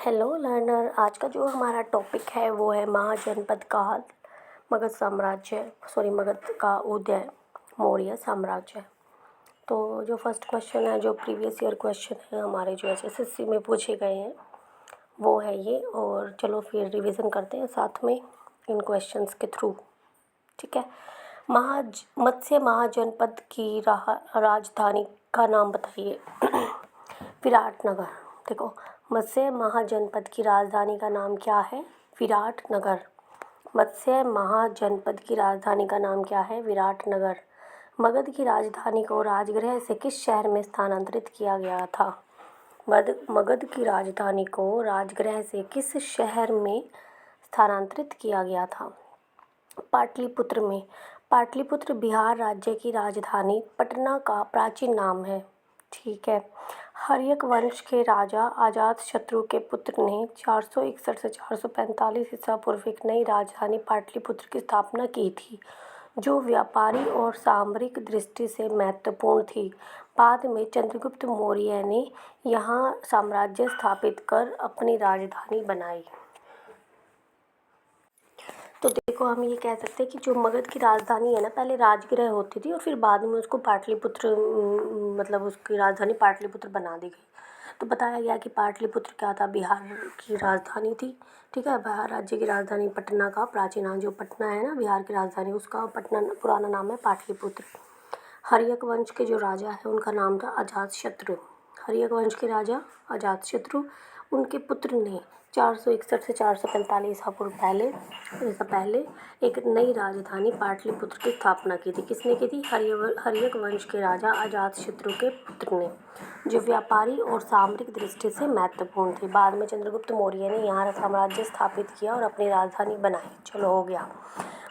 Hello learner, आज का जो हमारा टॉपिक है वो है महाजनपद काल, मगध का उदय, मौर्य साम्राज्य। तो जो फर्स्ट क्वेश्चन है, जो प्रीवियस ईयर क्वेश्चन है हमारे जो एसएससी में पूछे गए हैं वो है ये। और चलो फिर रिवीजन करते हैं साथ में इन क्वेश्चंस के थ्रू। ठीक है। मत्स्य महाजनपद की राजधानी का नाम बताइए। विराटनगर। देखो, मत्स्य महाजनपद की राजधानी का नाम क्या है? विराटनगर। मत्स्य महाजनपद की राजधानी का नाम क्या है? विराटनगर। मगध की राजधानी को राजगृह से किस शहर में स्थानांतरित किया गया था? मगध की राजधानी को राजगृह से किस शहर में स्थानांतरित किया गया था? पाटलिपुत्र में। पाटलिपुत्र बिहार राज्य की राजधानी पटना का प्राचीन नाम है। ठीक है। हर्यक वंश के राजा अजातशत्रु के पुत्र ने 461 से 445 ईसा पूर्व एक नई राजधानी पाटलिपुत्र की स्थापना की थी, जो व्यापारी और सामरिक दृष्टि से महत्वपूर्ण थी। बाद में चंद्रगुप्त मौर्य ने यहाँ साम्राज्य स्थापित कर अपनी राजधानी बनाई। तो देखो, हम ये कह सकते हैं कि जो मगध की राजधानी है ना, पहले राजगृह होती थी और फिर बाद में उसको पाटलिपुत्र मतलब उसकी राजधानी पाटलिपुत्र बना दी गई। तो बताया गया कि पाटलिपुत्र क्या था? बिहार की राजधानी थी। ठीक है। बिहार राज्य की राजधानी पटना का प्राचीन नाम, जो पटना है ना बिहार की राजधानी, उसका पटना पुराना नाम है पाटलिपुत्र। हर्यक वंश के जो राजा है उनका नाम था अजातशत्रु। हर्यक वंश के राजा अजातशत्रु, उनके पुत्र ने 461 से 445 ईसा पूर्व पहले एक नई राजधानी पाटलिपुत्र की स्थापना की थी। किसने की थी? हर्यक वंश के राजा अजातशत्रु के पुत्र ने, जो व्यापारी और सामरिक दृष्टि से महत्वपूर्ण थे। बाद में चंद्रगुप्त मौर्य ने यहाँ साम्राज्य स्थापित किया और अपनी राजधानी बनाई। चलो, हो गया।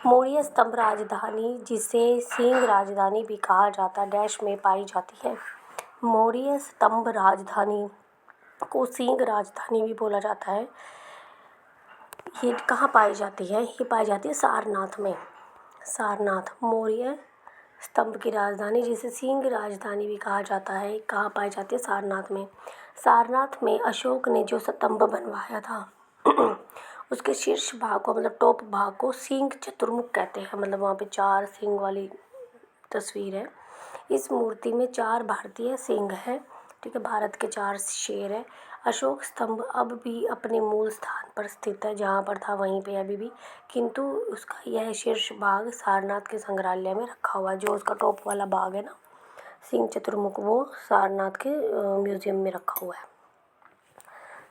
मौर्य स्तंभ राजधानी, जिसे सिंह राजधानी भी कहा जाता, डैश में पाई जाती है। मौर्य स्तंभ राजधानी को सिंह राजधानी भी बोला जाता है। ये कहाँ पाई जाती है? ये पाई जाती है सारनाथ में। सारनाथ, मौर्य स्तंभ की राजधानी, जिसे सिंह राजधानी भी कहा जाता है, कहाँ पाई जाती है? सारनाथ में। सारनाथ में अशोक ने जो स्तंभ बनवाया था उसके शीर्ष भाग को, मतलब टॉप भाग को, सिंह चतुर्मुख कहते हैं। मतलब वहाँ पे 4 सिंह वाली तस्वीर है। इस मूर्ति में 4 भारतीय सिंह है। ठीक है। भारत के 4 शेर है। अशोक स्तंभ अब भी अपने मूल स्थान पर स्थित है, जहाँ पर था वहीं पे अभी भी, किंतु उसका यह शीर्ष भाग सारनाथ के संग्रहालय में रखा हुआ है। जो उसका टॉप वाला भाग है ना, सिंह चतुर्मुख, वो सारनाथ के म्यूजियम में रखा हुआ है।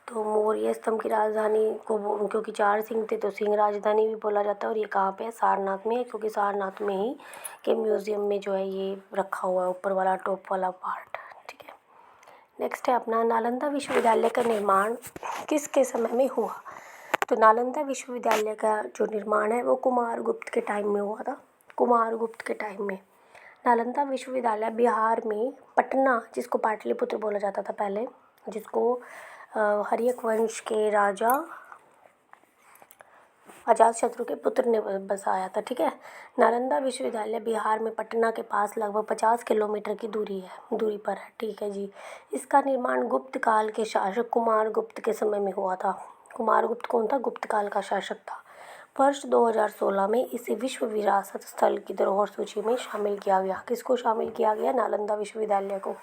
तो मौर्य स्तंभ की राजधानी को, क्योंकि 4 सिंह थे तो सिंह राजधानी भी बोला जाता है। और ये कहाँ पे है? सारनाथ में है, क्योंकि सारनाथ में ही के म्यूजियम में जो है ये रखा हुआ है, ऊपर वाला टॉप वाला पार्ट। ठीक है। नेक्स्ट है अपना, नालंदा विश्वविद्यालय का निर्माण किसके समय में हुआ? तो नालंदा विश्वविद्यालय का जो निर्माण है वो कुमारगुप्त के टाइम में हुआ था। कुमारगुप्त के टाइम में नालंदा विश्वविद्यालय बिहार में पटना, जिसको पाटलिपुत्र बोला जाता था पहले, जिसको हर्यक वंश के राजा अजातशत्रु के पुत्र ने बसाया था। ठीक है। नालंदा विश्वविद्यालय बिहार में पटना के पास लगभग 50 किलोमीटर की दूरी पर है। ठीक है जी। इसका निर्माण गुप्त काल के शासक कुमारगुप्त के समय में हुआ था। कुमारगुप्त कौन था? गुप्त काल का शासक था। वर्ष 2016 में इसे विश्व विरासत स्थल की धरोहर सूची में शामिल किया गया। किसको शामिल किया गया? नालंदा विश्वविद्यालय को।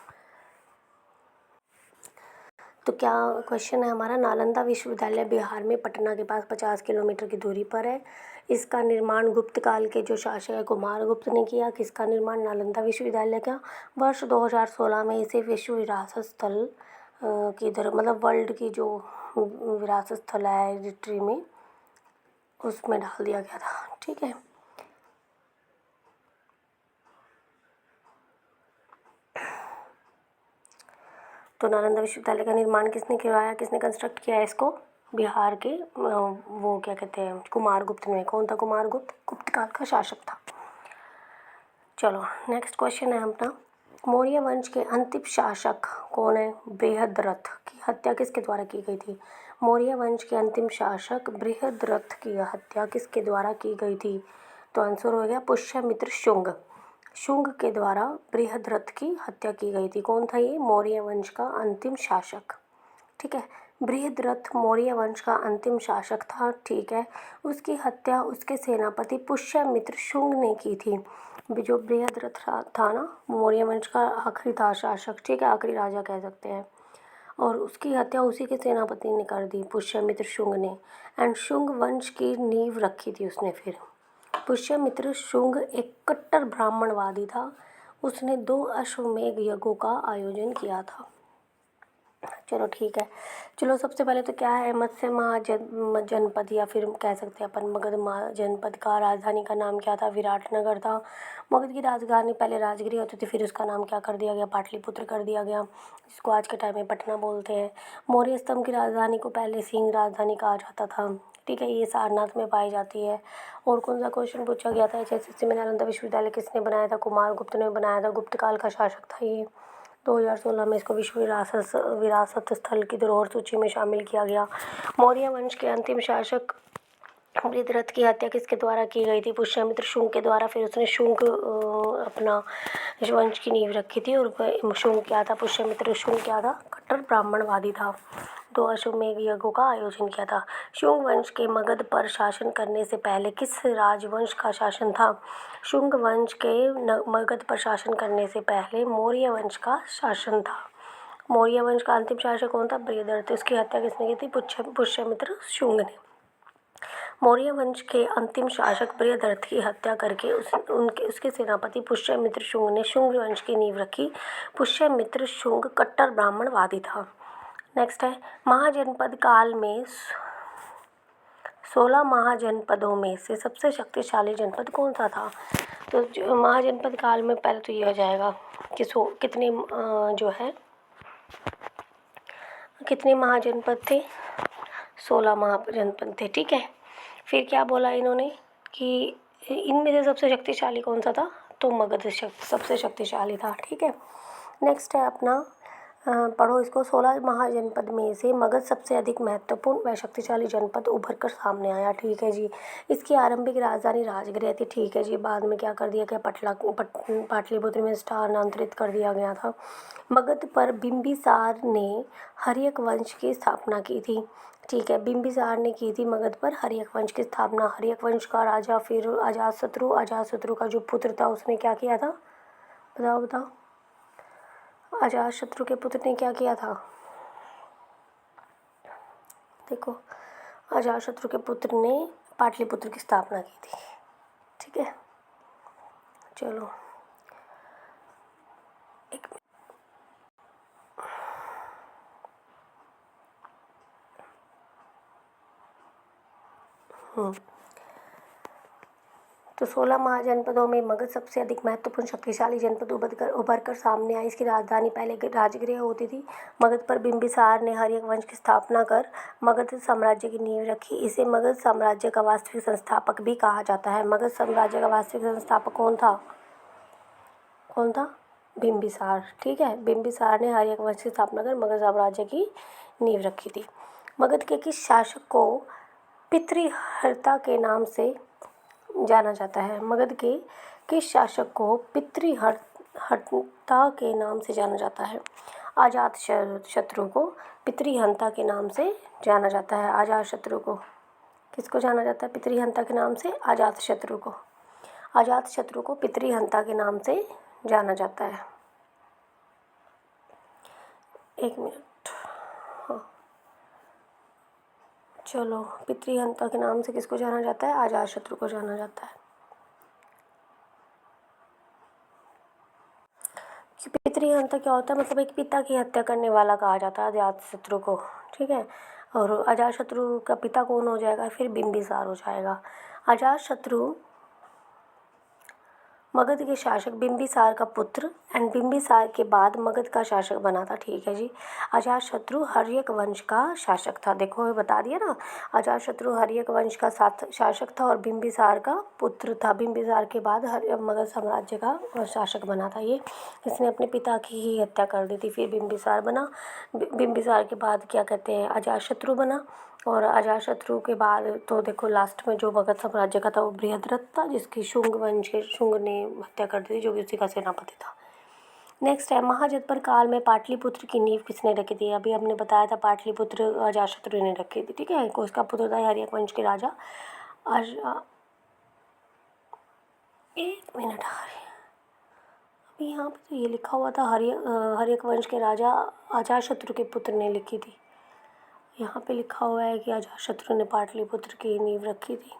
तो क्या क्वेश्चन है हमारा? नालंदा विश्वविद्यालय बिहार में पटना के पास 50 किलोमीटर की दूरी पर है। इसका निर्माण गुप्त काल के जो शासक है कुमारगुप्त ने किया। किसका निर्माण? नालंदा विश्वविद्यालय का। वर्ष 2016 में इसे विश्व विरासत स्थल की मतलब वर्ल्ड की जो विरासत स्थल है हिस्ट्री में, उसमें डाल दिया गया था। ठीक है। तो नालंदा विश्वविद्यालय का निर्माण किसने करवाया? किसने कंस्ट्रक्ट किया है इसको? बिहार के वो क्या कहते हैं, कुमारगुप्त ने। कौन था कुमारगुप्त? गुप्त काल का शासक था। चलो, नेक्स्ट क्वेश्चन है अपना, मौर्य वंश के अंतिम शासक कौन है? बृहद्रथ की हत्या किसके द्वारा की गई थी? मौर्य वंश के अंतिम शासक बृहद्रथ की हत्या किसके द्वारा की गई थी? तो आंसर हो गया पुष्यमित्र शुंग। शुंग के द्वारा बृहद्रथ की हत्या की गई थी। कौन था ये? मौर्य वंश का अंतिम शासक। ठीक है। बृहद्रथ मौर्य वंश का अंतिम शासक था, ठीक है। उसकी हत्या उसके सेनापति पुष्यमित्र शुंग ने की थी। जो बृहद्रथ था ना, मौर्य वंश का आखिरी था शासक, ठीक है, आखिरी राजा कह सकते हैं। और उसकी हत्या उसी के सेनापति ने कर दी, पुष्यमित्र शुंग ने। एंड शुंग वंश की नींव रखी थी उसने फिर। पुष्यमित्र शुंग एक कट्टर ब्राह्मणवादी था। उसने 2 अश्वमेध यज्ञों का आयोजन किया था। चलो ठीक है। चलो सबसे पहले तो क्या है, मत्स्य जनपद या फिर कह सकते हैं अपन मगध जनपद का राजधानी का नाम क्या था, विराटनगर था। मगध की राजधानी पहले राजगिरी होती थी, फिर उसका नाम क्या कर दिया गया, पाटलिपुत्र कर दिया गया, जिसको आज के टाइम में पटना बोलते हैं। मौर्य स्तंभ की राजधानी को पहले सिंह राजधानी कहा जाता था, ठीक है। ये सारनाथ में पाई जाती है। और कौन सा क्वेश्चन पूछा गया था, एचएससीसी में नालंदा विश्वविद्यालय किसने बनाया था, कुमारगुप्त ने बनाया था, गुप्त काल का शासक था ये। 2016 में इसको विश्व विरासत स्थल की धरोहर सूची में शामिल किया गया। मौर्य वंश के अंतिम शासक बृहद्रथ की हत्या किसके द्वारा की गई थी, पुष्यमित्र शुंग के द्वारा। फिर उसने शुंग अपना वंश की नींव रखी थी। और शुंग क्या था, पुष्यमित्र शुंग क्या था, कट्टर ब्राह्मणवादी था। 2 अश्वमेध यज्ञों का आयोजन किया था। शुंग वंश के मगध पर शासन करने से पहले किस राजवंश का शासन था, शुंग वंश के मगध पर शासन करने से पहले मौर्य वंश का शासन था। मौर्य वंश का अंतिम शासक कौन था, बृहद्रथ। इसकी हत्या किसने की थी, पुष्यमित्र शुंग ने। मौर्य वंश के अंतिम शासक बृहद्रथ की हत्या करके उसके सेनापति पुष्यमित्र शुंग ने शुंग वंश की नींव रखी। पुष्यमित्र शुंग कट्टर ब्राह्मणवादी था। नेक्स्ट है, महाजनपद काल में 16 महाजनपदों में से सबसे शक्तिशाली जनपद कौन सा था। तो महाजनपद काल में पहले तो ये हो जाएगा कि कितने जो है कितने महाजनपद थे, 16 महाजनपद थे, ठीक है। फिर क्या बोला इन्होंने कि इनमें से सबसे शक्तिशाली कौन सा था, तो मगध सबसे शक्तिशाली था, ठीक है। नेक्स्ट है अपना पढ़ो इसको। 16 महाजनपद में से मगध सबसे अधिक महत्वपूर्ण व शक्तिशाली जनपद उभर कर सामने आया, ठीक है जी। इसकी आरंभिक राजधानी राजगृह थी, ठीक है जी। बाद में क्या कर दिया गया, पाटलिपुत्र में स्थानांतरित कर दिया गया था। मगध पर बिंबिसार ने हर्यक वंश की स्थापना की थी, ठीक है। बिंबिसार ने की थी मगध पर हर्यक वंश की स्थापना। हर्यक वंश का राजा फिर अजातशत्रु का जो पुत्र था उसने क्या किया था, बताओ। अजातशत्रु के पुत्र ने क्या किया था, देखो, अजातशत्रु के पुत्र ने पाटलिपुत्र की स्थापना की थी, ठीक है। चलो एक तो 16 महाजनपदों में मगध सबसे अधिक महत्वपूर्ण शक्तिशाली जनपद उभर कर सामने आई। इसकी राजधानी पहले राजगृह होती थी। मगध पर बिंबिसार ने हर्यक वंश की स्थापना कर मगध साम्राज्य की नींव रखी। इसे मगध साम्राज्य का वास्तविक संस्थापक भी कहा जाता है। मगध साम्राज्य का वास्तविक संस्थापक कौन था, बिंबिसार, ठीक है। बिंबिसार ने हर्यक वंश की स्थापना कर मगध साम्राज्य की नींव रखी थी। मगध के किस शासक को पितृहर्ता के नाम से जाना जाता है, मगध के किस शासक को पितृहर्ता के नाम से जाना जाता है। अजातशत्रु को पितृहंता के नाम से जाना जाता है। अजातशत्रु को किसको जाना जाता है, पितृहंता के नाम से, अजातशत्रु को पितृहंता के नाम से जाना जाता है। एक मिनट, हाँ चलो, पितृहंता के नाम से किसको जाना जाता है, अजातशत्रु को जाना जाता है। पितृहंता क्या होता है, मतलब एक पिता की हत्या करने वाला कहा जाता है अजातशत्रु को, ठीक है। और अजातशत्रु का पिता कौन हो जाएगा, फिर बिंबिसार हो जाएगा। अजातशत्रु मगध के शासक बिंबिसार का पुत्र एंड बिंबिसार के बाद मगध का शासक बना था, ठीक है जी। अजातशत्रु हर्यक वंश का शासक था, देखो ये बता दिया ना। अजातशत्रु हर्यक वंश का शासक था और बिंबिसार का पुत्र था। बिंबिसार के बाद मगध साम्राज्य का शासक बना था ये। इसने अपने पिता की ही हत्या कर दी थी, फिर बिंबिसार बना। बिंबिसार के बाद क्या कहते हैं, अजातशत्रु बना। और अजातशत्रु के बाद तो देखो लास्ट में जो मगध साम्राज्य का था वो बृहद्रथ था, जिसकी शुंग ने हत्या कर दी थी, जो कि उसी का सेनापति था। नेक्स्ट है महाजनपद काल में पाटलिपुत्र की नींव किसने रखी थी। अभी हमने बताया था पाटलिपुत्र अजातशत्रु ने रखी थी, ठीक है। उसका पुत्र था हर्यक वंश के राजा एक मिनट, अभी यहाँ पे तो ये लिखा हुआ था हर्यक वंश के राजा अजातशत्रु के पुत्र ने लिखी थी। यहाँ पे लिखा हुआ है कि अजातशत्रु ने पाटलिपुत्र की नींव रखी थी।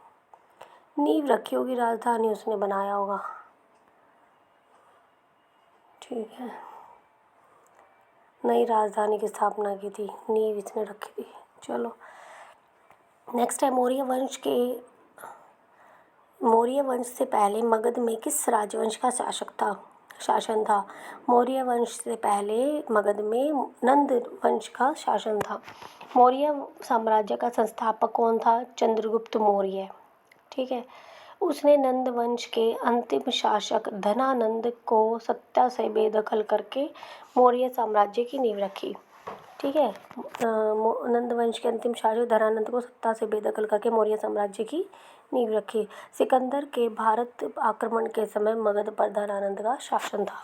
नींव रखी होगी, राजधानी उसने बनाया होगा, ठीक है। नई राजधानी की स्थापना की थी, नींव इसने रखी थी। चलो नेक्स्ट है मौर्य वंश से पहले मगध में किस राजवंश का शासन था। मौर्य वंश से पहले मगध में नंद वंश का शासन था। मौर्य साम्राज्य का संस्थापक कौन था। चंद्रगुप्त मौर्य, ठीक है। उसने नंद वंश के अंतिम शासक धनानंद को सत्ता से बेदखल करके मौर्य साम्राज्य की नींव रखी, ठीक है। नंद वंश के अंतिम शासक धनानंद को सत्ता से बेदखल करके मौर्य साम्राज्य की नींव रखी। सिकंदर के भारत आक्रमण के समय मगध पर धनानंद का शासन था।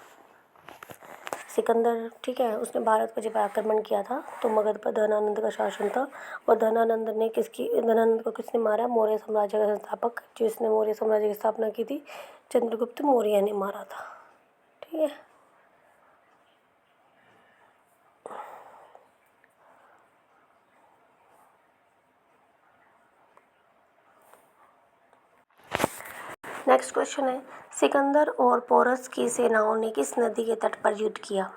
सिकंदर, ठीक है, उसने भारत पर जब आक्रमण किया था तो मगध पर धनानंद का शासन था। और धनानंद को किसने मारा। मौर्य साम्राज्य का संस्थापक जिसने मौर्य साम्राज्य की स्थापना की थी, चंद्रगुप्त मौर्य ने मारा था, ठीक है। नेक्स्ट क्वेश्चन है सिकंदर और पोरस की सेनाओं ने किस नदी के तट पर युद्ध किया।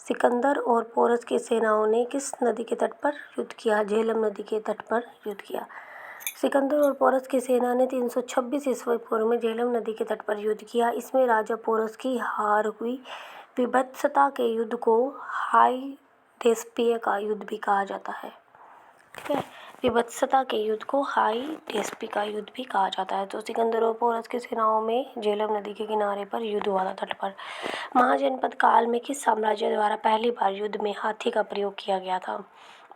सिकंदर और पोरस की सेनाओं ने किस नदी के तट पर युद्ध किया। झेलम नदी के तट पर युद्ध किया। सिकंदर और पोरस की सेना ने 326 ईस्वी पूर्व में झेलम नदी के तट पर युद्ध किया। इसमें राजा पोरस की हार हुई। विभत्सता के युद्ध को हाईडेस्पिया का युद्ध भी कहा जाता है, ठीक है। विभत्सता के युद्ध को हाईडेस्पी का युद्ध भी कहा जाता है। तो सिकंदर और पोरस की सेनाओं में झेलम नदी के किनारे पर युद्ध हुआ था, तट पर। महाजनपद काल में किस साम्राज्य द्वारा पहली बार युद्ध में हाथी का प्रयोग किया गया था।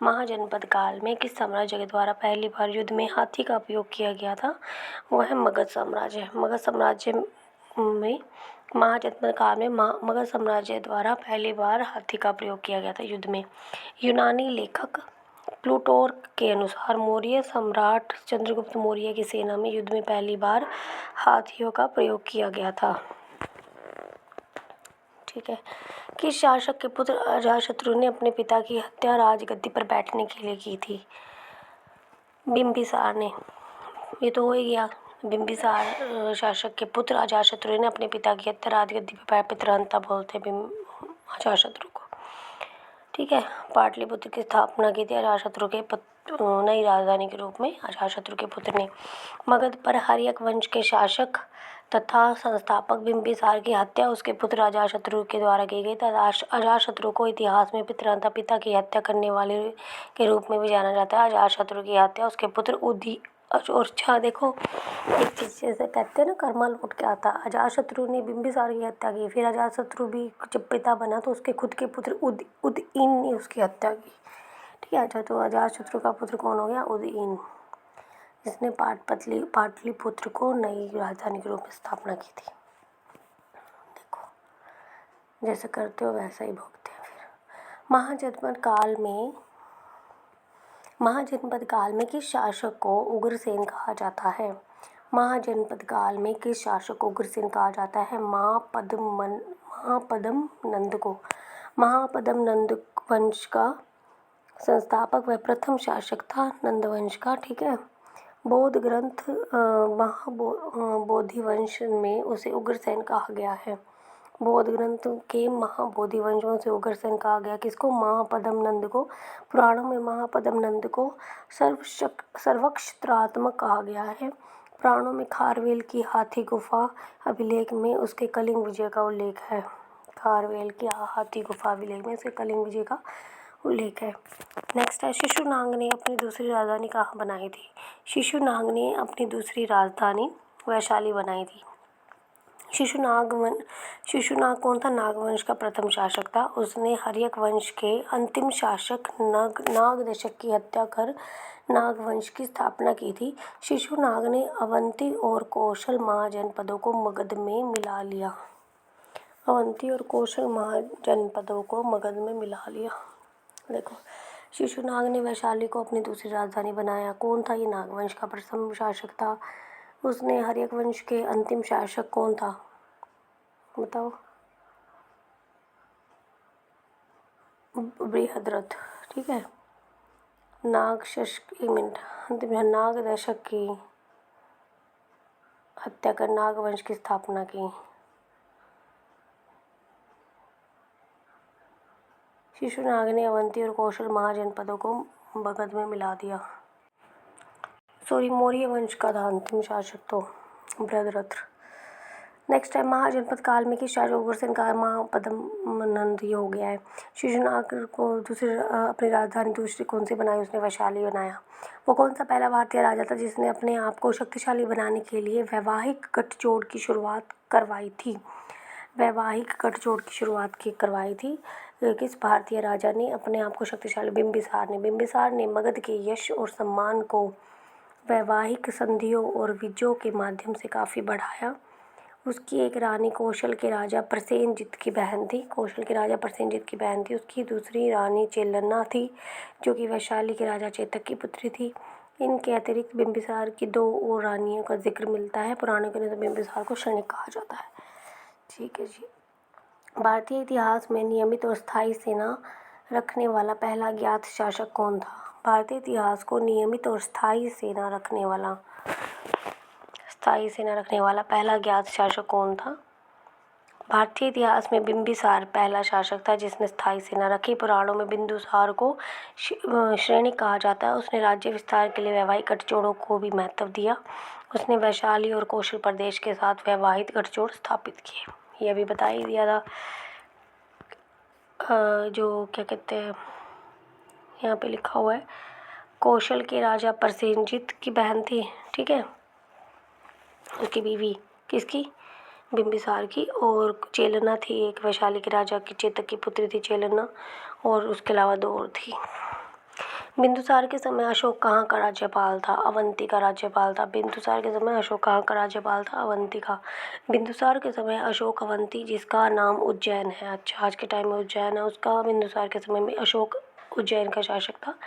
महाजनपद काल में किस साम्राज्य के द्वारा पहली बार युद्ध में हाथी का उपयोग किया गया था। वह है मगध साम्राज्य। मगध साम्राज्य में महाजनपद काल में मगध साम्राज्य द्वारा पहली बार हाथी का प्रयोग किया गया था युद्ध में। यूनानी लेखक प्लूटोर्क के अनुसार मौर्य सम्राट चंद्रगुप्त मौर्य की सेना में युद्ध में पहली बार हाथियों का प्रयोग किया गया था, ठीक है। किस शासक के पुत्र अजातशत्रु ने अपने पिता की हत्या राजगद्दी पर बैठने के लिए की थी। बिंबिसार ने। ये तो हो ही गया। बिंबिसार शासक के पुत्र अजातशत्रु ने अपने पिता की हत्या राजगद्दी पर पितृहंता बोलते अजातशत्रु को, ठीक है। पाटलिपुत्र की स्थापना की थी अजातशत्रु के नई राजधानी के रूप में अजातशत्रु के पुत्र ने। मगध पर हर्यक वंश के शासक तथा संस्थापक बिंबिसार की हत्या उसके पुत्र अजातशत्रु के द्वारा की गई थी। अजातशत्रु को इतिहास में पितृहंता, पिता की हत्या करने वाले के रूप में भी जाना जाता है। अजातशत्रु की हत्या उसके पुत्र और देखो, एक चीज़ जैसे कहते हैं ना, कर्मा लौट के आता। अजातशत्रु ने बिंबिसार की हत्या की, फिर अजातशत्रु भी जब पिता बना तो उसके खुद के पुत्र उदयीन ने उसकी हत्या की, ठीक है। अच्छा, तो अजातशत्रु का पुत्र कौन हो गया। उदयीन, जिसने पाटलिपुत्र को नई राजधानी के रूप में स्थापना की थी। देखो, जैसे करते हो वैसा ही भोगते हैं। फिर महाजनपद काल में किस शासक को उग्रसेन कहा जाता है। महाजनपद काल में किस शासक को उग्रसेन कहा जाता है। महापद्म नंद को। महापद्म नंद वंश का संस्थापक व प्रथम शासक था नंद वंश का, ठीक है। बौद्ध ग्रंथ महाबोधि वंश में उसे उग्रसेन कहा गया है। बौद्ध ग्रंथ के महाबोधि वंशों से उग्रसेन कहा गया किसको। महापद्म नंद को। पुराणों में महापद्म नंद को सर्वक्षत्रात्मक कहा गया है। पुराणों में खारवेल की हाथी गुफा अभिलेख में उसके कलिंग विजय का उल्लेख है। खारवेल की हाथी गुफा अभिलेख में उसके कलिंग विजय का उल्लेख है। नेक्स्ट है शिशुनाग ने अपनी दूसरी राजधानी कहाँ बनाई थी। शिशुनाग ने अपनी दूसरी राजधानी वैशाली बनाई थी। शिशुनाग कौन था। नागवंश का प्रथम शासक था। उसने हर्यक वंश के अंतिम शासक नागदशक की हत्या कर नागवंश की स्थापना की थी। शिशुनाग ने अवंती और कौशल महाजनपदों को मगध में मिला लिया। अवंती और कौशल महाजनपदों को मगध में मिला लिया। देखो, शिशुनाग ने वैशाली को अपनी दूसरी राजधानी बनाया। कौन था ये? नागवंश का प्रथम शासक था। उसने हर्यक वंश के अंतिम शासक कौन था? बताओ। बृहद्रथ। ठीक है। नाग शशक, एक मिनट, अंतिम नाग दशक की हत्या कर नाग वंश की स्थापना की। शिशुनाग ने अवंती और कौशल महाजनपदों को मगध में मिला दिया। सॉरी, मौर्य वंश का था अंतिम शासक तो बृहद्रथ। नेक्स्ट है महाजनपद काल में किस शासक उग्रसेन का महापद्मनंद ये हो गया है। शिशुनाग को अपनी राजधानी दूसरी कौन सी बनाई? उसने वैशाली बनाया। वो कौन सा पहला भारतीय राजा था जिसने अपने आप को शक्तिशाली बनाने के लिए वैवाहिक गठजोड़ की शुरुआत करवाई थी? वैवाहिक गठजोड़ की शुरुआत करवाई थी। किस भारतीय राजा ने अपने आप को शक्तिशाली? बिंबिसार ने। बिंबिसार ने मगध के यश और सम्मान को वैवाहिक संधियों और विजयों के माध्यम से काफ़ी बढ़ाया। उसकी एक रानी कौशल के राजा प्रसेनजित की बहन थी। कौशल के राजा प्रसेनजित की बहन थी। उसकी दूसरी रानी चेलन्ना थी जो कि वैशाली के राजा चेतक की पुत्री थी। इनके अतिरिक्त बिंबिसार की दो और रानियों का जिक्र मिलता है। पुराणों के अनुसार बिंबिसार को क्षणिक कहा जाता है। ठीक है जी। भारतीय इतिहास में नियमित और स्थायी सेना रखने वाला पहला ज्ञात शासक कौन था? भारतीय इतिहास को नियमित और स्थायी सेना रखने वाला पहला ज्ञात शासक कौन था? भारतीय इतिहास में बिंबिसार पहला शासक था जिसने स्थायी सेना रखी। पुराणों में बिंदुसार को श्रेणिक कहा जाता है। उसने राज्य विस्तार के लिए वैवाहिक गठजोड़ों को भी महत्व दिया। उसने वैशाली और कौशल प्रदेश के साथ वैवाहिक गठजोड़ स्थापित किए। ये अभी बता ही दिया था। जो क्या कहते हैं, यहाँ पे लिखा हुआ है, कौशल के राजा प्रसेनजित की बहन थी। ठीक है, उसकी बीवी किसकी? बिंबिसार की। और चेलन्ना थी एक वैशाली के राजा की, चेतक की पुत्री थी चेलन्ना। और उसके अलावा दो और थी। बिंदुसार के समय अशोक कहाँ का राज्यपाल था? अवंती का राज्यपाल था। बिंदुसार के समय अशोक कहाँ का राज्यपाल था? अवंती का। बिंदुसार के समय अशोक अवंती, जिसका नाम उज्जैन है, अच्छा आज के टाइम में उज्जैन है उसका, बिंदुसार के समय में अशोक उज्जैन का शासक था,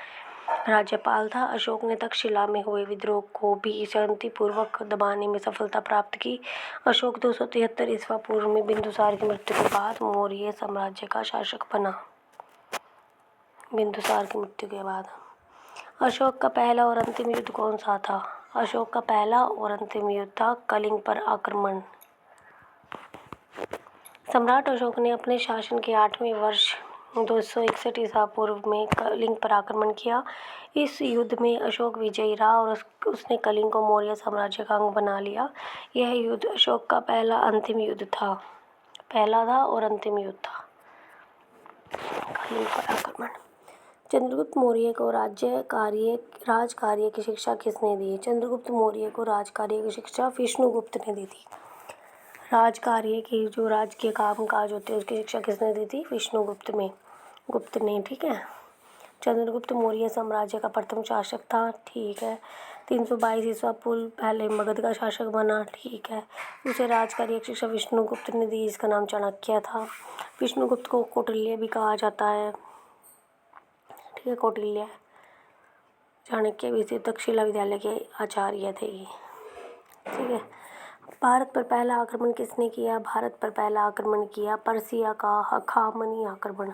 राज्यपाल था। अशोक ने तक्षशिला में हुए विद्रोह को भी शांतिपूर्वक दबाने में सफलता प्राप्त की। अशोक 273 ईस्वी पूर्व में बिंदुसार की मृत्यु के बाद मौर्य साम्राज्य का शासक बना। बिंदुसार की मृत्यु के बाद। अशोक का पहला और अंतिम युद्ध कौन सा था? अशोक का पहला और अंतिम युद्ध था कलिंग पर आक्रमण। सम्राट अशोक ने अपने शासन के 8वें वर्ष 261 ईसा पूर्व में कलिंग पर आक्रमण किया। इस युद्ध में अशोक विजयी रहा और उसने कलिंग को मौर्य साम्राज्य का अंग बना लिया। यह युद्ध अशोक का पहला अंतिम युद्ध था। पहला था और अंतिम युद्ध था कलिंग पर आक्रमण। चंद्रगुप्त मौर्य को राजकार्य की शिक्षा किसने दी? चंद्रगुप्त मौर्य को राजकार्य की शिक्षा विष्णुगुप्त ने दी थी। राजकार्य की जो राजकीय काम काज होते हैं उसकी शिक्षा किसने दी थी? गुप्त ने। ठीक है। चंद्रगुप्त मौर्य साम्राज्य का प्रथम शासक था। ठीक है। 322 ईस्वी पूर्व पहले मगध का शासक बना। ठीक है। उसे राजकार्य की शिक्षा विष्णुगुप्त ने दी। इसका नाम चाणक्य था। विष्णुगुप्त को कौटिल्य भी कहा जाता है। ठीक है, कौटिल्य। चाणक्य भी तक्षशिला विद्यालय के आचार्य थे। ठीक है। भारत पर पहला आक्रमण किसने किया? भारत पर पहला आक्रमण किया पर्सिया का हखामनी आक्रमण।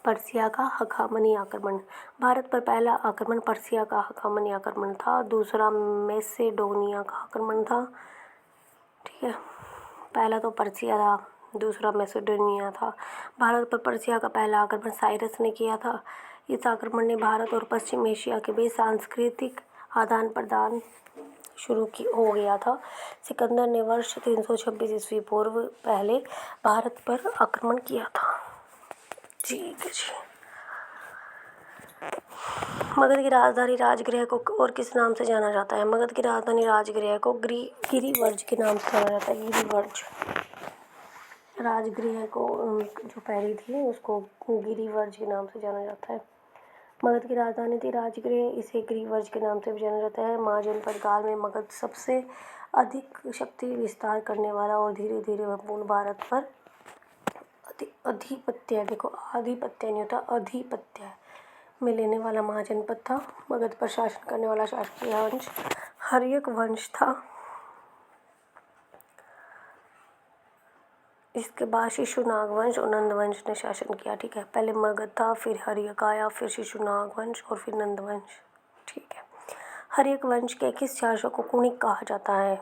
पर्सिया का हखामनी आक्रमण। भारत पर पहला आक्रमण पर्सिया का हखामनी आक्रमण था। दूसरा मैसेडोनिया का आक्रमण था। ठीक है, पहला तो पर्सिया था, दूसरा मैसेडोनिया था। भारत पर पर्सिया का पहला आक्रमण साइरस ने किया था। इस आक्रमण ने भारत और पश्चिम एशिया के बीच सांस्कृतिक आदान प्रदान हो गया था। सिकंदर ने वर्ष 326 ईस्वी पूर्व पहले भारत पर आक्रमण किया था। ठीक है जी। मगध की राजधानी राजगृह को और किस नाम से जाना जाता है? मगध की राजधानी राजगृह को गिरिवर्ज के नाम से जाना जाता है। गिरिवर्ज। राजगृह को जो पहली थी उसको गिरिवर्ज के नाम से जाना जाता है। मगध की राजधानी थी राजगृह। इसे ग्रीवज के नाम से भी जाना जाता है। महाजनपद काल में मगध सबसे अधिक शक्ति विस्तार करने वाला और धीरे धीरे वह पूर्ण भारत पर अधिपत्य, देखो आधिपत्य नहीं होता, अधिपत्य में लेने वाला महाजनपद था। मगध पर शासन करने वाला शासकीय वंश हर्यक वंश था। इसके बाद शिशुनाग वंश और नंद वंश ने शासन किया। ठीक है, पहले मगध था, फिर हर्यक आया, फिर शिशुनाग वंश और फिर नंद वंश। ठीक है, हर्यक वंश के किस शासक को कुणिक कहा जाता है?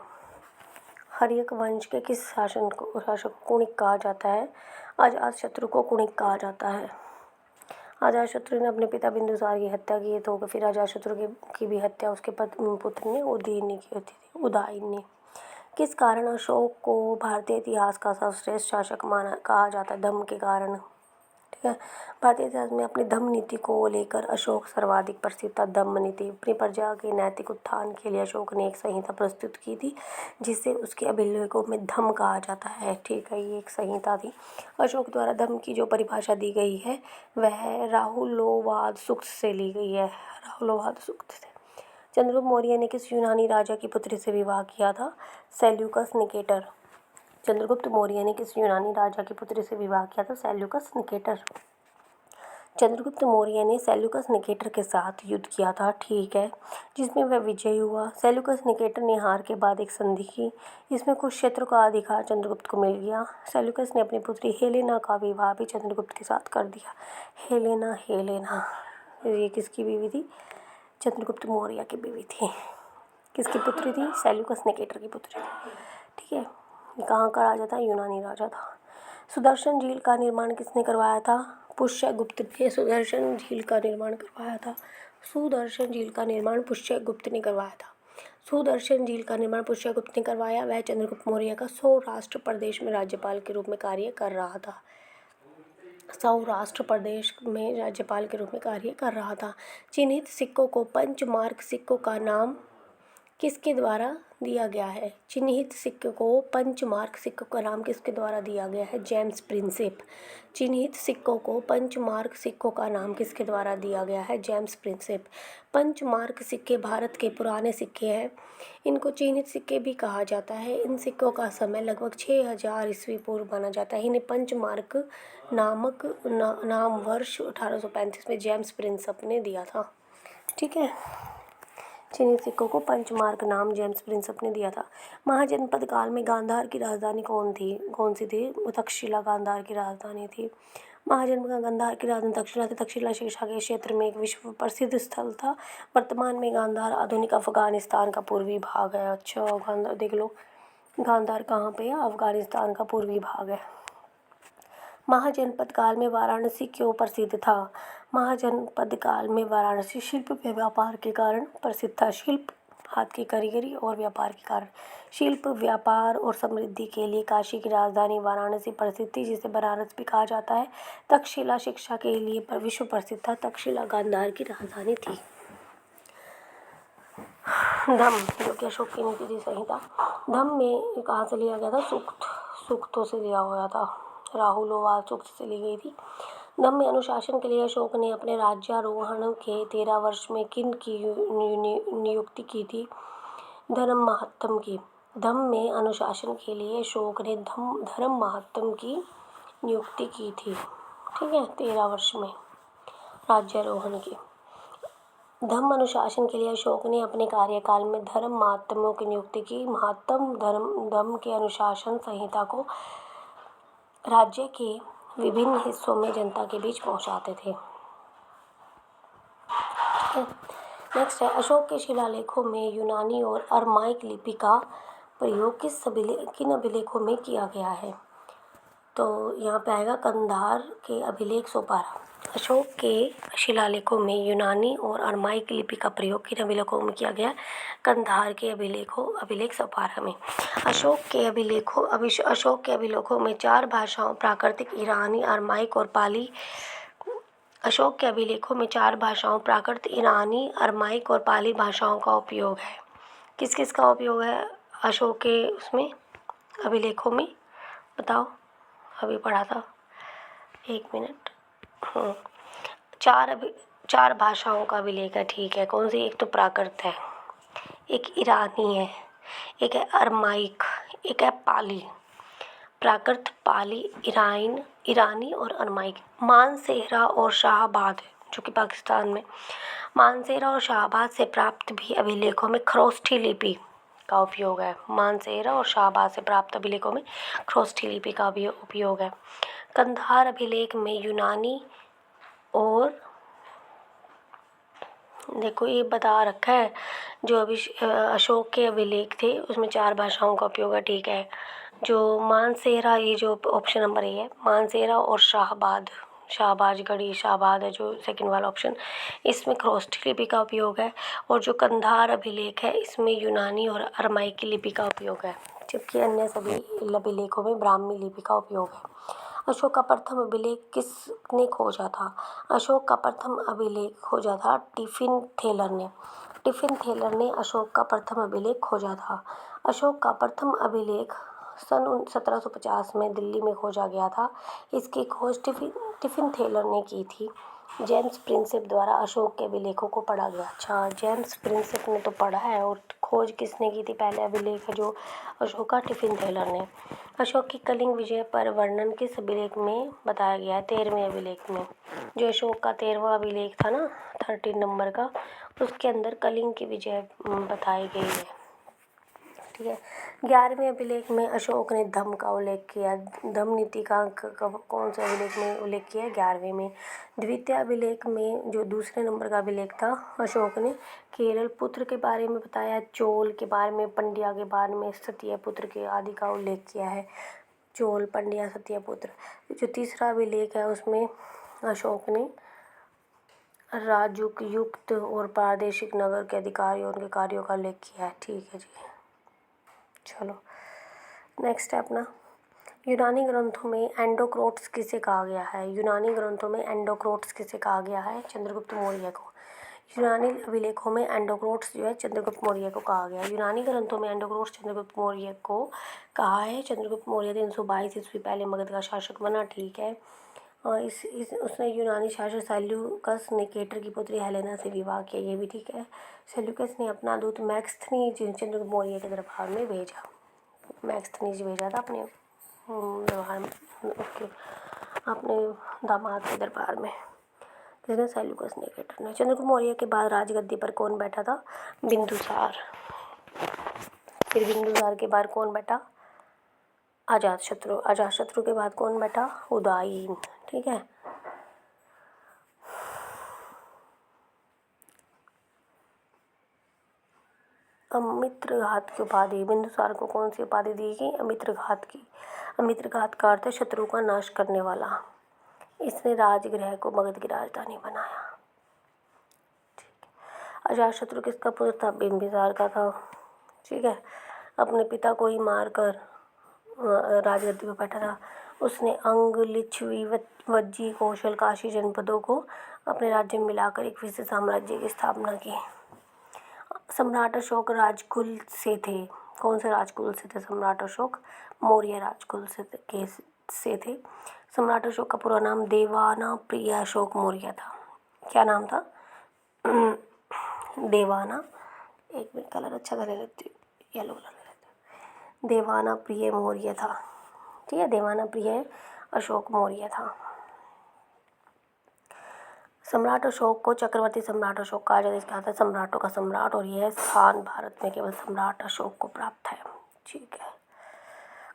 हर्यक वंश के किस शासक को कुणिक कहा जाता है? अजातशत्रु को कुणिक कहा जाता है। अजातशत्रु ने अपने पिता बिंदुसार की हत्या की, तो फिर अजातशत्रु की भी हत्या उसके पुत्र ने उदयन ने की थी, उदयन ने। किस कारण अशोक को भारतीय इतिहास का सर्वश्रेष्ठ शासक कहा जाता है? धम्म के कारण। ठीक है, भारतीय इतिहास में अपनी धम्म नीति को लेकर अशोक सर्वाधिक प्रसिद्ध था। धम्म नीति, अपनी प्रजा के नैतिक उत्थान के लिए अशोक ने एक संहिता प्रस्तुत की थी, जिसे उसके अभिलेखों में धम्म कहा जाता है। ठीक है, ये एक संहिता थी। अशोक द्वारा धम्म की जो परिभाषा दी गई है वह राहुलोवाद सूक्त से ली गई है। राहुलोवाद सूक्त से। चंद्रगुप्त मौर्य ने किस यूनानी राजा की पुत्री से विवाह किया था? Seleucus Nicator. चंद्रगुप्त मौर्य ने किस यूनानी राजा की पुत्री से विवाह किया था? Seleucus Nicator. चंद्रगुप्त मौर्य ने सेल्यूकस निकेटर के साथ युद्ध किया था। ठीक है, जिसमें वह विजयी हुआ। सेल्यूकस निकेटर ने हार के बाद एक संधि की, इसमें कुछ क्षेत्र का अधिकार चंद्रगुप्त को मिल गया। सेल्यूकस ने अपनी पुत्री हेलेना का विवाह भी चंद्रगुप्त के साथ कर दिया। हेलेना ये किसकी बीवी थी? चंद्रगुप्त मौर्य की बीवी थी। किसकी पुत्री थी? सेल्यूकस निकेटर की पुत्री थी। ठीक है, ये कहाँ का राजा था? यूनानी राजा था। सुदर्शन झील का निर्माण किसने करवाया था? पुष्यगुप्त ने सुदर्शन झील का निर्माण करवाया था। सुदर्शन झील का निर्माण पुष्यगुप्त ने करवाया था। सुदर्शन झील का निर्माण पुष्यगुप्त ने करवाया। वह चंद्रगुप्त मौर्य का सौराष्ट्र प्रदेश में राज्यपाल के रूप में कार्य कर रहा था। सौराष्ट्र प्रदेश में राज्यपाल के रूप में कार्य कर रहा था। चिन्हित सिक्कों को पंचमार्क सिक्कों का नाम किसके द्वारा दिया गया है? चिन्हित सिक्के को पंचमार्क सिक्कों का नाम किसके द्वारा दिया गया है? James Prinsep. चिन्हित सिक्कों को पंचमार्क सिक्कों का नाम किसके द्वारा दिया गया है? James Prinsep. पंचमार्क सिक्के भारत के पुराने सिक्के हैं। इनको चिन्हित सिक्के भी कहा जाता है। इन सिक्कों का समय लगभग 6000 ईस्वी पूर्व माना जाता है। इन्हें पंचमार्क नामक नाम वर्ष 1835 में जेम्स प्रिंसेप ने दिया था। ठीक है, चिन्हित सिक्कों को पंचमार्क नाम जेम्स प्रिंसेप ने दिया था। महाजनपद काल में गांधार की राजधानी कौन सी थी? तक्षशिला गांधार की राजधानी थी। महाजनपद गांधार की राजधानी तक्षशिला थी। तक्षशिला शिक्षा के क्षेत्र में एक विश्व प्रसिद्ध स्थल था। वर्तमान में गांधार आधुनिक अफगानिस्तान का पूर्वी भाग है। अच्छा, गांधार देख लो, गांधार कहाँ पे है? अफगानिस्तान का पूर्वी भाग है। महाजनपद काल में वाराणसी क्यों प्रसिद्ध था? महाजनपद काल में वाराणसी शिल्प व व्यापार के कारण प्रसिद्ध था। शिल्प, हाथ की कारीगरी और व्यापार के कारण। शिल्प, व्यापार और समृद्धि के लिए काशी की राजधानी वाराणसी प्रसिद्ध थी, जिसे बनारस भी कहा जाता है। तक्षशिला शिक्षा के लिए विश्व प्रसिद्ध था। तक्षशिला गांधार की राजधानी थी। धम्म, जो कि अशोक की नीति थी, संहिता। धम्म में कहाँ से लिया गया था? सूक्तों से लिया हुआ था। राहुलोवाद सूक्त से ली गई थी। धम्म में अनुशासन के लिए अशोक ने अपने राज्यारोहण के 13 वर्ष में किन की नियुक्ति की थी? धर्म महात्म की। धम्म में अनुशासन के लिए अशोक ने धर्म महात्म की नियुक्ति की थी। ठीक है, 13 वर्ष में राज्यारोहण की। धम्म अनुशासन के लिए अशोक ने अपने कार्यकाल में धर्म महात्म्यों की नियुक्ति की। महात्म धम्म के अनुशासन संहिता को राज्य के विभिन्न हिस्सों में जनता के बीच पहुंचाते थे। नेक्स्ट है, अशोक के शिलालेखों में यूनानी और अरमाइक लिपि का प्रयोग किन अभिलेखों में किया गया है? तो यहाँ पे आएगा कंधार के अभिलेख 112। अशोक के शिलालेखों में यूनानी और अरमाइक लिपि का प्रयोग किन अभिलेखों में किया गया? कंधार के अभिलेख 112 में। अशोक के अभिलेखों में 4 भाषाओं प्राकृतिक, ईरानी, अरमाइक और पाली। अशोक के अभिलेखों में 4 भाषाओं प्राकृत, ईरानी, अरमाइक और पाली भाषाओं का उपयोग है। किस किस का उपयोग है अशोक के उसमें अभिलेखों में? बताओ, अभी पढ़ा था, 1 मिनट। 4 भाषाओं का अभिलेख है, ठीक है। कौन सी? एक तो प्राकृत है, एक ईरानी है, एक है अरमाइक, एक है पाली। प्राकृत, पाली, ईरानी और अरमाइक। मानसेहरा और शाहाबाद जो कि पाकिस्तान में, मानसेहरा और शाहाबाद से प्राप्त भी अभिलेखों में खरोष्ठी लिपि का उपयोग है। मानसेहरा और शाहाबाद से प्राप्त अभिलेखों में खरोष्ठी लिपि का भी उपयोग है। कंधार अभिलेख में यूनानी और देखो ये बता रखा है जो अभी अशोक के अभिलेख थे उसमें 4 भाषाओं का उपयोग है, ठीक है। जो मानसेहरा, ये जो ऑप्शन नंबर ए है, मानसेहरा और शाहबाद, शाहबाजगढ़ी, शाहबाद है जो सेकंड वाला ऑप्शन, इसमें खरोष्ठी लिपि का उपयोग है। और जो कंधार अभिलेख है इसमें यूनानी और अरमाइकी लिपि का उपयोग है, जबकि अन्य सभी अभिलेखों में ब्राह्मी लिपि का उपयोग है। अशोक का प्रथम अभिलेख किसने खोजा था? अशोक का प्रथम अभिलेख खोजा था टिफिन थेलर ने। टिफिन थेलर ने अशोक का प्रथम अभिलेख खोजा था। अशोक का प्रथम अभिलेख सन 1750 में दिल्ली में खोजा गया था। इसकी खोज टिफिन थेलर ने की थी। जेम्स प्रिंसेप द्वारा अशोक के अभिलेखों को पढ़ा गया। अच्छा, जेम्स प्रिंसेप ने तो पढ़ा है, और खोज किसने की थी? पहले अभिलेख जो अशोक का, टिफिन थेलर ने। अशोक की कलिंग विजय पर वर्णन किस अभिलेख में बताया गया है? 13वें अभिलेख में। जो अशोक का 13वां अभिलेख था ना, 13 नंबर का, उसके अंदर कलिंग की विजय बताई गई है, ठीक है। 11वें अभिलेख में अशोक ने धम्म का उल्लेख किया। धम्म नीति का कौन से अभिलेख में उल्लेख किया है? 11वें में। द्वितीय अभिलेख में जो दूसरे नंबर का अभिलेख था, अशोक ने केरल पुत्र के बारे में बताया, चोल के बारे में, पंड्या के बारे में, सत्य पुत्र के आदि का उल्लेख किया है। चोल, पंड्या, सत्य पुत्र। जो तीसरा अभिलेख है उसमें अशोक ने राजयुक्त और प्रादेशिक नगर के अधिकारियों उनके कार्यों का उल्लेख किया है, ठीक है जी। चलो नेक्स्ट है अपना, यूनानी ग्रंथों में एंडोक्रोट्स किसे कहा गया है? यूनानी ग्रंथों में एंडोक्रोट्स किसे कहा गया है? चंद्रगुप्त मौर्य को। यूनानी अभिलेखों में एंडोक्रोट्स जो है चंद्रगुप्त मौर्य को कहा गया है। यूनानी ग्रंथों में एंडोक्रोट्स चंद्रगुप्त मौर्य को कहा है। चंद्रगुप्त मौर्य 322 ईस्वी पहले मगध का शासक बना, ठीक है। और उसने यूनानी शासक सेल्यूकस ने केटर की पुत्री हेलेना से विवाह किया, ये भी ठीक है। सेल्यूकस ने अपना दूत मैक्सथनीज चंद्रगुप्त मौर्य के दरबार में भेजा। मैक्सथनीज भेजा था अपने दरबार में, अपने दामाद के दरबार में, जिसने सेल्यूकस ने, केटर ने। चंद्रगुप्त मौर्य के बाद राजगद्दी पर कौन बैठा था? बिंदुसार। फिर बिंदुसार के बाद कौन बैठा? अजातशत्रु। अजातशत्रु के बाद कौन बैठा? उदयन, ठीक है। अमित्रघात की उपाधि, बिंदुसार को कौन सी उपाधि दी गई? अमित्रघात की। अमित्रघात का अर्थ है शत्रु का नाश करने वाला। इसने राजगृह को मगध की राजधानी बनाया, ठीक है। अजातशत्रु किसका पुत्र था? बिंबिसार का था, ठीक है। अपने पिता को ही मारकर राजगद्दी पर बैठा था। उसने अंग, लिच्छवी, वज्जी, कौशल, काशी जनपदों को अपने राज्य में मिलाकर एक विशेष साम्राज्य की स्थापना की। सम्राट अशोक राजकुल से थे। कौन से राजकुल से थे सम्राट अशोक? मौर्य राजकुल से थे। सम्राट अशोक का पूरा नाम देवाना प्रिय अशोक मौर्य था। क्या नाम था? देवाना, एक मिनट कलर अच्छा सा ले लेती हूँ, येलो कलर ले लेती हूँ। देवाना प्रिय मौर्य था, ठीक है। देवाना प्रिय अशोक मौर्य था। सम्राट अशोक को चक्रवर्ती सम्राट अशोक कहा जाता है। इसका अर्थ है सम्राटों का सम्राट, और यह स्थान भारत में केवल सम्राट अशोक को प्राप्त है, ठीक है।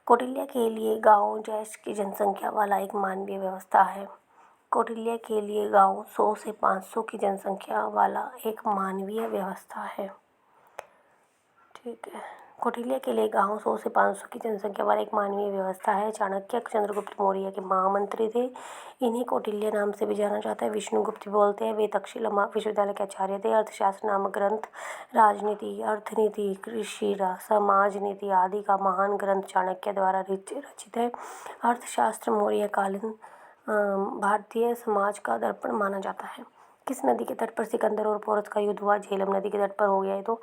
कौटिल्य के लिए गांव जैश की जनसंख्या वाला एक मानवीय व्यवस्था है। कौटिल्य के लिए गांव 100 से 500 की जनसंख्या वाला एक मानवीय व्यवस्था है, ठीक है। कौटिल्य के लिए गांव 100 से 500 की जनसंख्या वाला एक मानवीय व्यवस्था है। चाणक्य चंद्रगुप्त मौर्य के महामंत्री थे। इन्हें कौटिल्य नाम से भी जाना जाता है। विष्णुगुप्त बोलते हैं। वे तक्षशिला विश्वविद्यालय के आचार्य थे। अर्थशास्त्र नामक ग्रंथ राजनीति, अर्थनीति, कृषि, समाज नीति आदि का महान ग्रंथ चाणक्य द्वारा रचित है। अर्थशास्त्र मौर्यकालीन भारतीय समाज का दर्पण माना जाता है। किस नदी के तट पर सिकंदर और पोरस का युद्ध हुआ? झेलम नदी के तट पर हो गया है। तो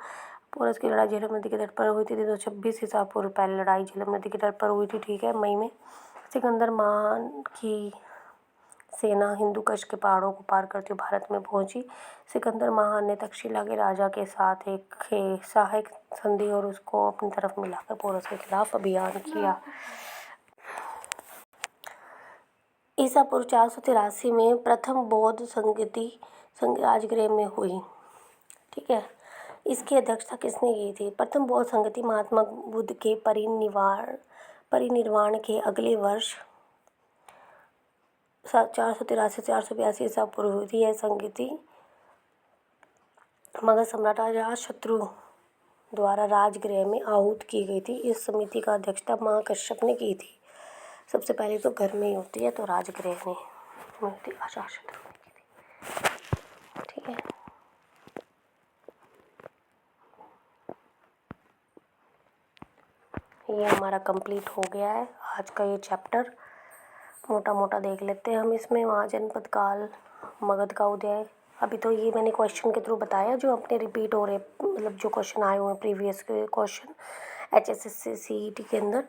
पोरस की लड़ाई झेलम नदी के तट पर हुई थी। 326 ईसा पूर्व पहले लड़ाई झेलम नदी के तट पर हुई थी, ठीक है, मई में। सिकंदर महान की सेना हिंदुकुश के पहाड़ों को पार करते हुए भारत में पहुंची। सिकंदर महान ने तक्षशिला के राजा के साथ एक सहायक संधि और उसको अपनी तरफ मिलाकर पोरस के खिलाफ अभियान किया। ईसा पूर्व 483 में प्रथम बौद्ध संगति राजगृह में हुई। ठीक है, इसकी अध्यक्षता किसने की थी? प्रथम बौद्ध संगति महात्मा बुद्ध के परिनिर्वाण के अगले वर्ष 483 से 482 ईसा पूर्व हुई थी। यह संगति मगध सम्राट अजातशत्रु द्वारा राजगृह में आहूत की गई थी। इस समिति का अध्यक्षता महाकश्यप ने की थी। सबसे पहले तो घर में ही होती है, तो राजगृह में होती अजातशत्रु ने की थी। ठीक है, ये हमारा कंप्लीट हो गया है आज का ये चैप्टर। मोटा मोटा देख लेते हैं हम इसमें। महाजनपद काल, मगध का उदय, अभी तो ये मैंने क्वेश्चन के थ्रू बताया जो अपने रिपीट हो रहे, मतलब जो क्वेश्चन आए हुए हैं प्रीवियस के क्वेश्चन HSSC CET के अंदर।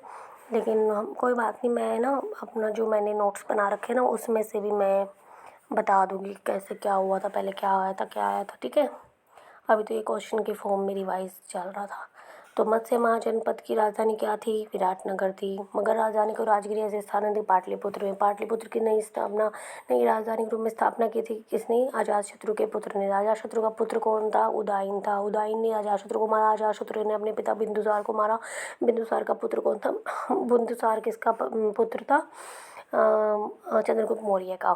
लेकिन हम कोई बात नहीं, मैं ना अपना जो मैंने नोट्स बना रखे ना उसमें से भी मैं बता दूँगी कैसे क्या हुआ था, पहले क्या आया था क्या आया था। ठीक है, अभी तो ये क्वेश्चन के फॉर्म में रिवाइज चल रहा था। तो मत्स्य महाजनपद की राजधानी क्या थी? विराटनगर थी। मगध राजधानी को राजगृह से स्थानांतरित पाटलिपुत्र में। पाटलिपुत्र की नई राजधानी के रूप में स्थापना की थी किसने? अजातशत्रु के पुत्र ने। अजातशत्रु का पुत्र कौन था? उदयन था। उदयन ने अजातशत्रु को मारा। अजातशत्रु ने अपने पिता बिंदुसार को मारा। बिंदुसार का पुत्र कौन था? बिंदुसार किसका पुत्र था? चंद्रगुप्त मौर्य का।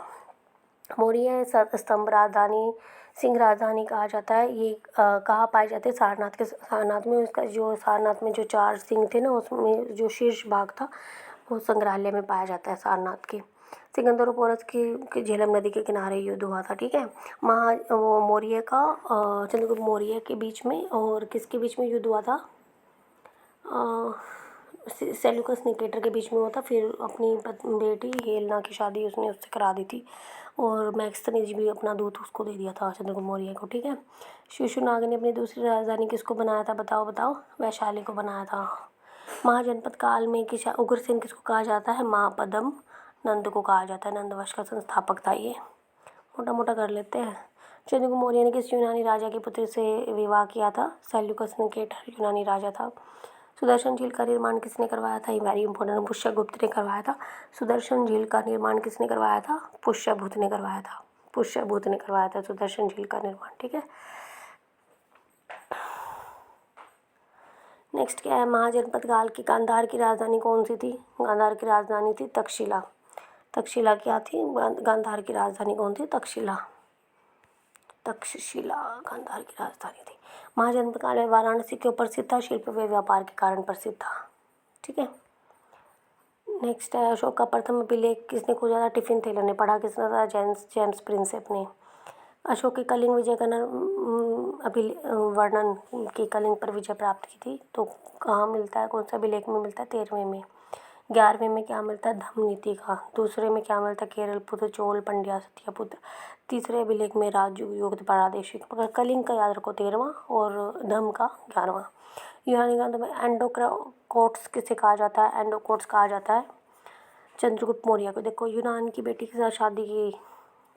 मौर्य स्तंभ राजधानी, सिंह राजधानी कहा जाता है। ये कहाँ पाए जाते हैं? सारनाथ में। उसका जो सारनाथ में जो 4 सिंह थे ना, उसमें जो शीर्ष भाग था वो संग्रहालय में पाया जाता है सारनाथ के। सिकंदर और पोरस की झेलम नदी के किनारे युद्ध हुआ था। ठीक है, मौर्य का चंद्रगुप्त मौर्य के बीच में और किसके बीच में युद्ध हुआ था? सेल्यूकस निकेटर के बीच में हुआ था। फिर अपनी बेटी हेलेना की शादी उसने उससे करा दी थी और मैक्सथनीज भी अपना दूत उसको दे दिया था चंद्रगुप्त मौर्य को। ठीक है, शिशुनाग ने अपनी दूसरी राजधानी किसको बनाया था? बताओ। वैशाली को बनाया था। महाजनपद काल में उग्रसेन किसको कहा जाता है? महापद्म नंद को कहा जाता है। नंदवंश का संस्थापक था ये। मोटा मोटा कर लेते हैं। चंद्रगुप्त मौर्य ने किस यूनानी राजा के पुत्र से विवाह किया था? सेल्यूकस निकेटर यूनानी राजा था। सुदर्शन झील का निर्माण किसने करवाया था? ये वेरी इंपॉर्टेंट, पुष्यगुप्त ने करवाया था। सुदर्शन झील का निर्माण किसने करवाया था? पुष्यभूत ने करवाया था। पुष्यभूत ने करवाया था सुदर्शन झील का निर्माण। ठीक है, नेक्स्ट क्या है? महाजनपद काल की गांधार की राजधानी कौन सी थी? गांधार की राजधानी थी तक्षशिला। तक्षशिला क्या थी? गांधार की राजधानी कौन थी? तक्षशिला गांधार की राजधानी थी। महाजनपद काल में वाराणसी क्यों प्रसिद्ध था? शिल्प व व्यापार के कारण प्रसिद्ध था। ठीक है, नेक्स्ट है अशोक का प्रथम अभिलेख किसने खोजा था? टिफिन थैलर ने। पढ़ा किसने था? जेम्स प्रिंसेप ने। अशोक की कलिंग विजय का वर्णन की कलिंग पर विजय प्राप्त की थी, तो कहाँ मिलता है? कौन सा अभिलेख में मिलता है? 13वें में। 11वें में क्या मिलता है? धम्म नीति का। दूसरे में क्या मिलता है? केरल पुत्र चोल पंड्या सत्या पुत्र। तीसरे अभिलेख में राजयुक्त प्रादेशिक। कलिंग का याद रखो 13वां और धम्म का 11वां। यूनानी ग्रंथों में एंडोकोट्स किसे कहा जाता है? एंडोकोट्स कहा जाता है चंद्रगुप्त मौर्य को। देखो, यूनान की बेटी के साथ शादी की।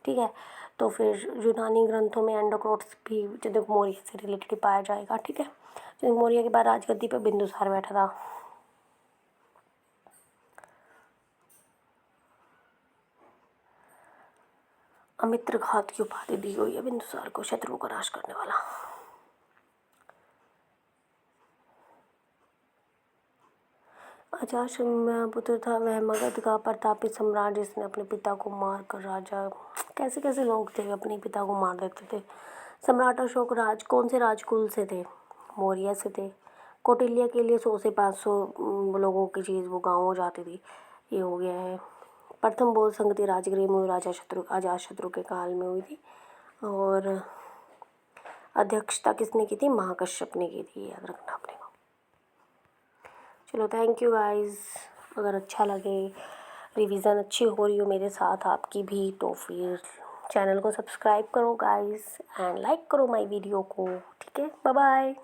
ठीक है, तो फिर यूनानी ग्रंथों में एंडोकोट्स भी चंद्रगुप्त मौर्य से रिलेटेड पाया जाएगा। ठीक है, चंद्रगुप्त मौर्य के बाद राजगद्दी पर बिंदुसार बैठा था। अमित्रघात की उपाधि दी हुई है बिंदुसार को, शत्रुओं का नाश करने वाला। अजातशत्रु पुत्र था वह मगध का प्रतापी सम्राट जिसने अपने पिता को मार कर राजा। कैसे कैसे लोग थे अपने पिता को मार देते थे। सम्राट अशोक कौन से राजकुल से थे? मौर्य से थे। कौटिल्य के लिए 100 से 500 लोगों की चीज़ वो गाँव हो जाती थी। ये हो गया है। प्रथम बौद्ध संगति राजगृह में अजातशत्रु के काल में हुई थी और अध्यक्षता किसने की थी? महाकश्यप ने की थी, याद रखना अपने को। चलो, थैंक यू गाइस। अगर अच्छा लगे, रिवीजन अच्छी हो रही हो मेरे साथ आपकी भी, तो फिर चैनल को सब्सक्राइब करो गाइस एंड लाइक करो माय वीडियो को। ठीक है, बाय बाय।